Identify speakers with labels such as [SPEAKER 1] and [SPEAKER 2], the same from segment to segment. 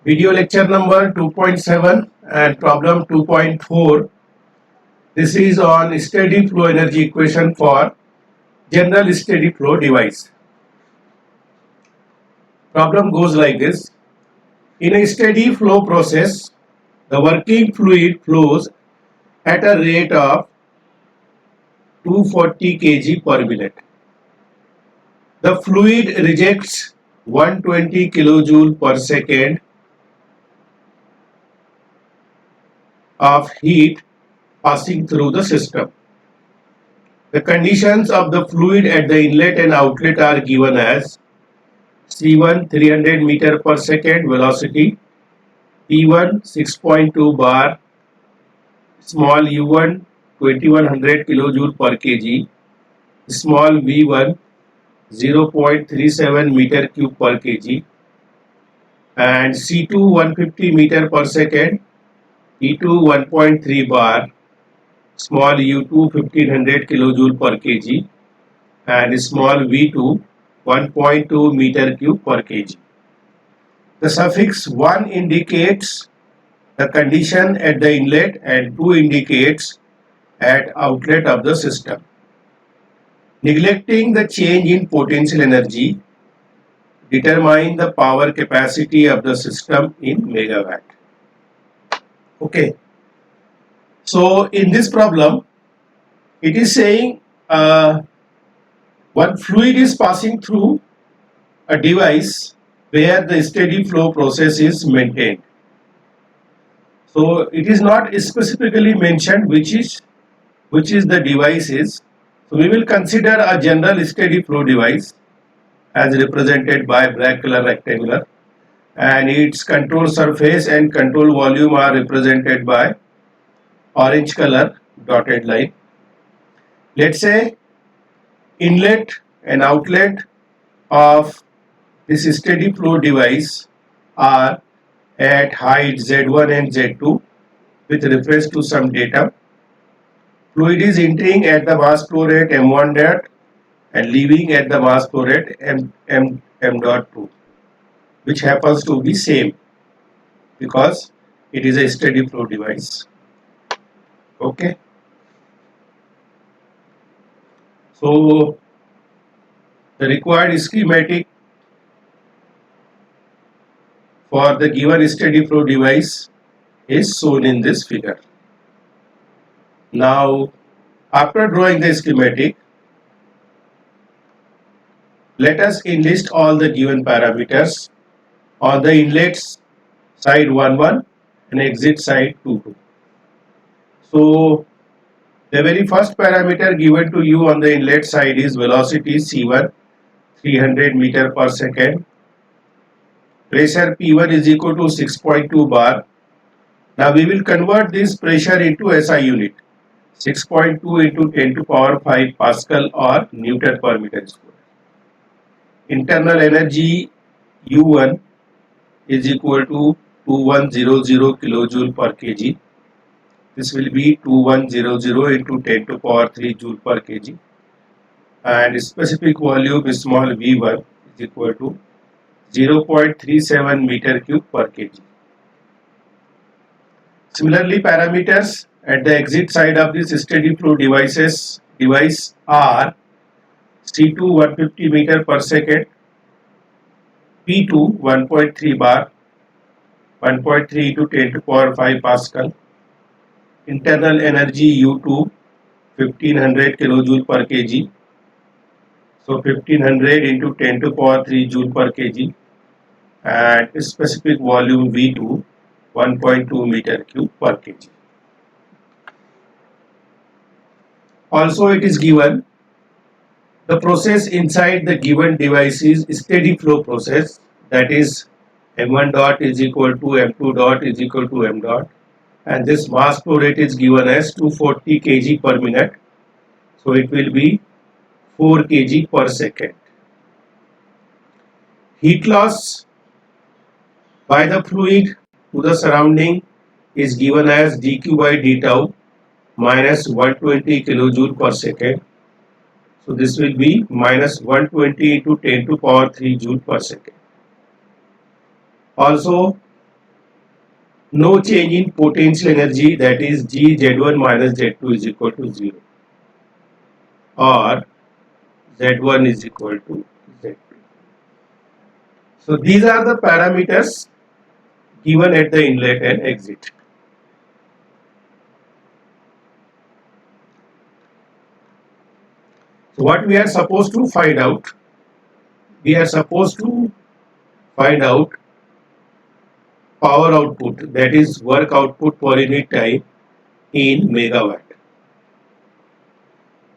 [SPEAKER 1] Video lecture number 2.7 and problem 2.4. This is on steady flow energy equation for general steady flow device. Problem goes like this. In a steady flow process, the working fluid flows at a rate of 240 kg per minute. The fluid rejects 120 kilojoule per second of heat passing through the system. The conditions of the fluid at the inlet and outlet are given as C1 300 meter per second velocity, P1 6.2 bar, small u1 2100 kilojoule per kg, small v1 0.37 meter cube per kg, and C2 150 meter per second, E2 1.3 bar, small u2 1500 kilojoule per kg, and small v2 1.2 meter cube per kg. The suffix 1 indicates the condition at the inlet and 2 indicates at outlet of the system. Neglecting the change in potential energy, determine the power capacity of the system in megawatt. Okay. So in this problem, it is saying one fluid is passing through a device where the steady flow process is maintained. So it is not specifically mentioned which is the device is. So we will consider a general steady flow device as represented by black color rectangular, and its control surface and control volume are represented by orange color dotted line. Let's say inlet and outlet of this steady flow device are at height Z1 and Z2 with reference to some data. Fluid is entering at the mass flow rate m1 dot and leaving at the mass flow rate m dot 2, which happens to be same because it is a steady flow device. Okay. So the required schematic for the given steady flow device is shown in this figure. Now, after drawing the schematic, let us enlist all the given parameters on the inlet side 1 and exit side 2. So the very first parameter given to you on the inlet side is velocity C1 300 meter per second. Pressure P1 is equal to 6.2 bar. Now we will convert this pressure into SI unit. 6.2 into 10 to power 5 Pascal or Newton per meter square. Internal energy U1 is equal to 2100 kilojoule per kg. This will be 2100 into 10 to power 3 joule per kg. And specific volume small v1 is equal to 0.37 meter cube per kg. Similarly, parameters at the exit side of this steady flow device are C2 150 meter per second, P2 1.3 bar, 1.3 into 10 to power 5 Pascal, internal energy U2 1500 kilojoule per kg, so 1500 into 10 to power 3 joule per kg, and specific volume V2 1.2 meter cube per kg. Also, it is given the process inside the given device is steady flow process, that is m1 dot is equal to m2 dot is equal to m dot, and this mass flow rate is given as 240 kg per minute, so it will be 4 kg per second. Heat loss by the fluid to the surrounding is given as dq by d tau minus 120 kilojoule per second. So this will be minus 120 into 10 to power 3 joule per second. Also, no change in potential energy, that is G Z1 minus Z2 is equal to 0, or Z1 is equal to Z2. So these are the parameters given at the inlet and exit. So what we are supposed to find out? We are supposed to find out power output, that is work output per unit time in megawatt.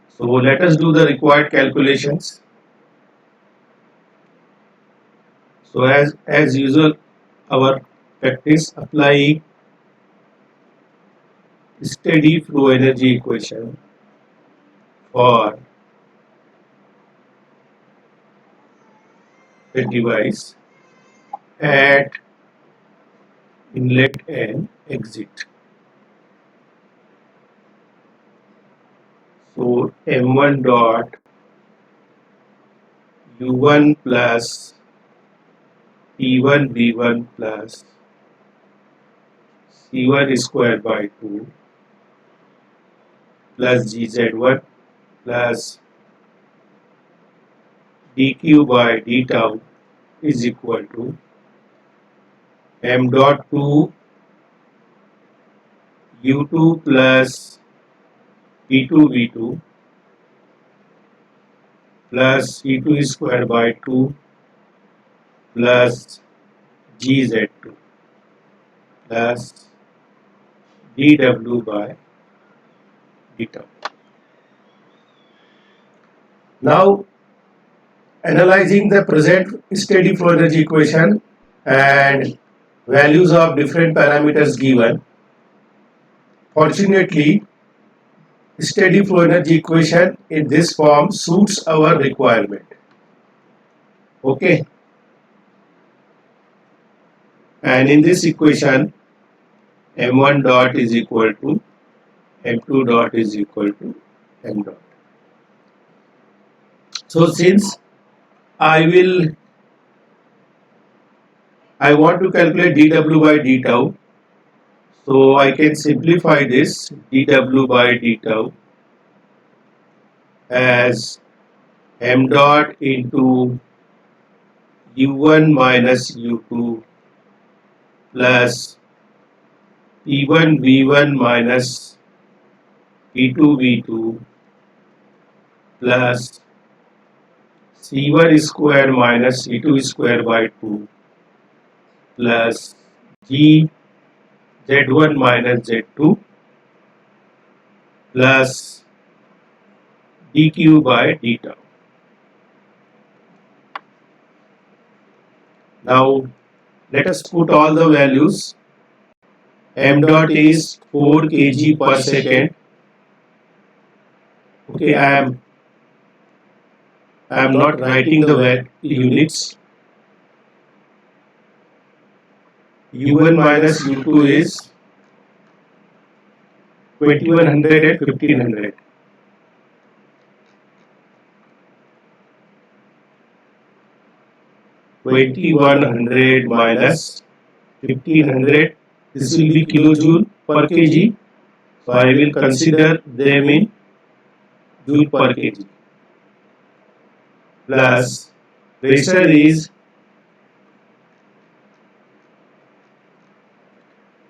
[SPEAKER 1] So let us do the required calculations. So as usual, our practice, applying steady flow energy equation for the device at inlet and exit. So M1 dot U1 plus P1 V1 plus C1 square by 2 plus GZ1 plus dq by d tau is equal to m dot 2 u2 plus p2 v2 plus c2 square by 2 plus gz2 plus dw by d tau. Now analyzing the present steady flow energy equation and values of different parameters given, fortunately steady flow energy equation in this form suits our requirement. Okay, and in this equation m1 dot is equal to m2 dot is equal to m dot. So since I want to calculate dw by d tau, so I can simplify this dw by d tau as m dot into u1 minus u2 plus p1 v1 minus p2 v2 plus c1 square minus c2 square by 2 plus g z1 minus z2 plus dq by d tau. Now let us put all the values. M dot is 4 kg per second. Okay, I am not writing the units. U1 minus U2 is 2100 and 1500. (2100) minus 1500, this will be kilojoule per kg. So I will consider them in joule per kg. Plus pressure is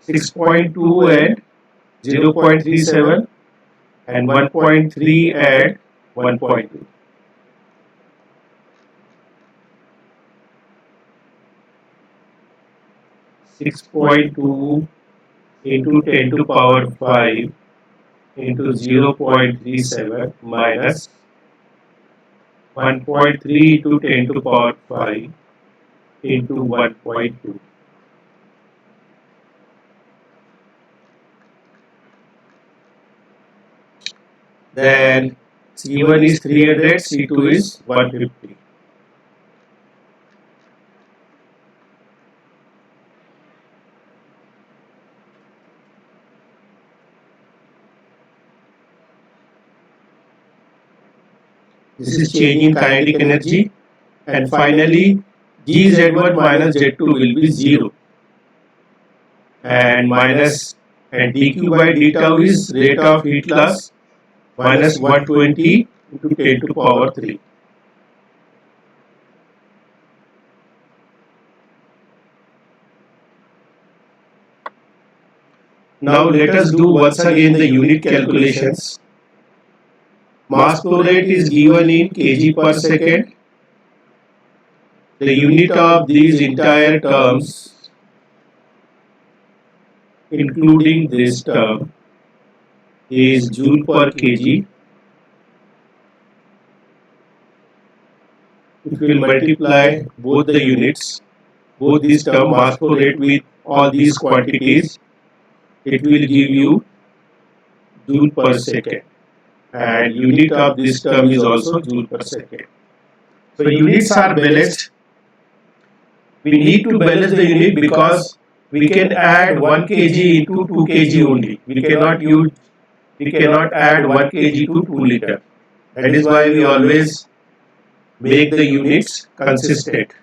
[SPEAKER 1] 6.2 and 0.37 and 1.3 and 1.2. Six point two into 10 to power 5 into 0.37 minus 1.3 into 10 to power 5 into 1.2. Then C1 is 300, C2 is 150. This is change in kinetic energy, and finally Gz1 minus Z2 will be 0. and minus, and dq by d tau is rate of heat loss minus 120 into 10 to power 3. Now let us do once again the unit calculations. Mass flow rate is given in kg per second. The unit of these entire terms, including this term, is joule per kg. If we will multiply both the units, both these term mass flow rate with all these quantities, it will give you joule per second, and unit of this term is also joule per second. So units are balanced. We need to balance the unit because we can add 1 kg into 2 kg only. We cannot add 1 kg to 2 liter. That is why we always make the units consistent.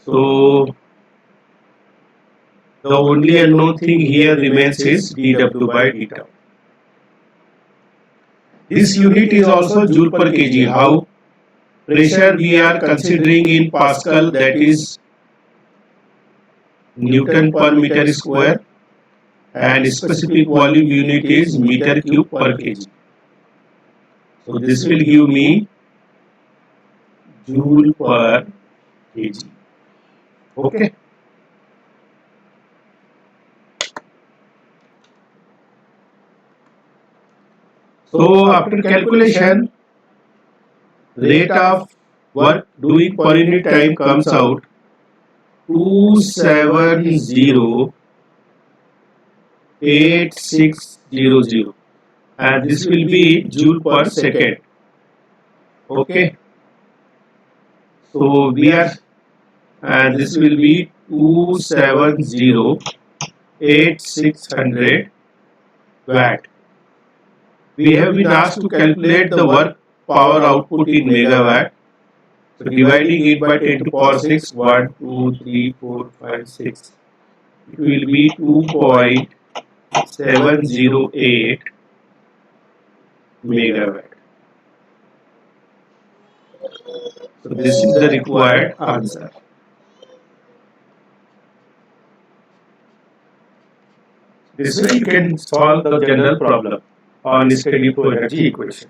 [SPEAKER 1] So the only unknown thing here remains is dW by d tau. This unit is also joule per kg. How? Pressure we are considering in Pascal, that is Newton per meter square, and specific volume unit is meter cube per kg. So this will give me joule per kg. Okay. So after calculation, rate of work doing per unit time comes out 2708600, and this will be joule per second. Okay. So we are, and this will be 2708600 watt. We have been asked to calculate the work power output in megawatt. So dividing it by 10 to power 6, 1, 2, 3, 4, 5, 6. It will be 2.708 megawatt. So this is the required answer. This way you can solve the general problem on steady flow energy equation.